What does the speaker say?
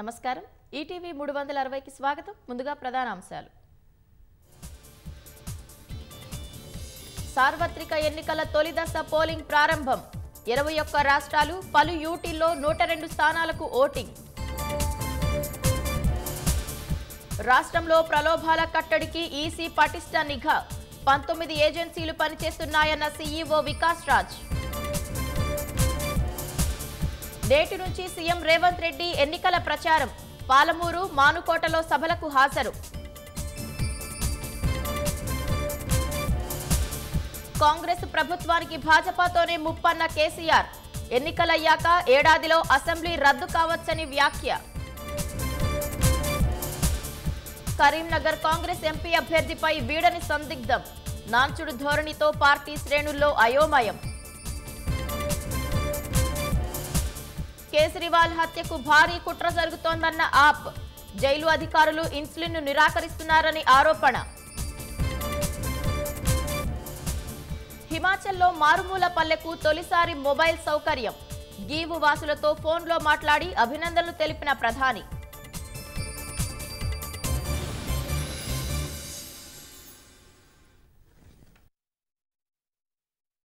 నమస్కారం ఈటీవీ 360కి స్వాగతం ముందుగా ప్రధాన అంశాలు సార్వత్రిక ఎన్నికల తొలి దశ పోలింగ్ ప్రారంభం 21 రాష్ట్రాలు పలు యూటీల్లో 102 స్థానాలకు ఓటింగ్ రాష్ట్రంలో ప్రలోభాల కట్టడికి ఈసీ పటిష్ట నిఘా 19 ఏజెన్సీలు పనిచేస్తున్నాయన్న సీఈఓ వికాస్ రాజ్ నేటి నుంచి సీఎం రేవంత్ రెడ్డి ఎన్నికల ప్రచారం పాలమూరు మానుకోటలో సభలకు హాజరు కాంగ్రెస్ ప్రభుత్వానికి భాజపాతోనే ముప్పన్న కేసీఆర్ ఎన్నికలయ్యాక ఏడాదిలో అసెంబ్లీ రద్దు కావచ్చని వ్యాఖ్య కరీంనగర్ కాంగ్రెస్ ఎంపీ అభ్యర్థిపై వీడని సందిగ్ధం నాంచుడు ధోరణితో పార్టీ శ్రేణుల్లో అయోమయం కేజ్రీవాల్ హత్యకు భారీ కుట్ర జరుగుతోందన్న ఆప్ జైలు అధికారులు ఇన్సులిన్ ను నిరాకరిస్తున్నారని ఆరోపణ హిమాచల్లో మారుమూల పల్లెకు తొలిసారి మొబైల్ సౌకర్యం గీవు వాసులతో ఫోన్లో మాట్లాడి అభినందనలు తెలిపిన ప్రధాని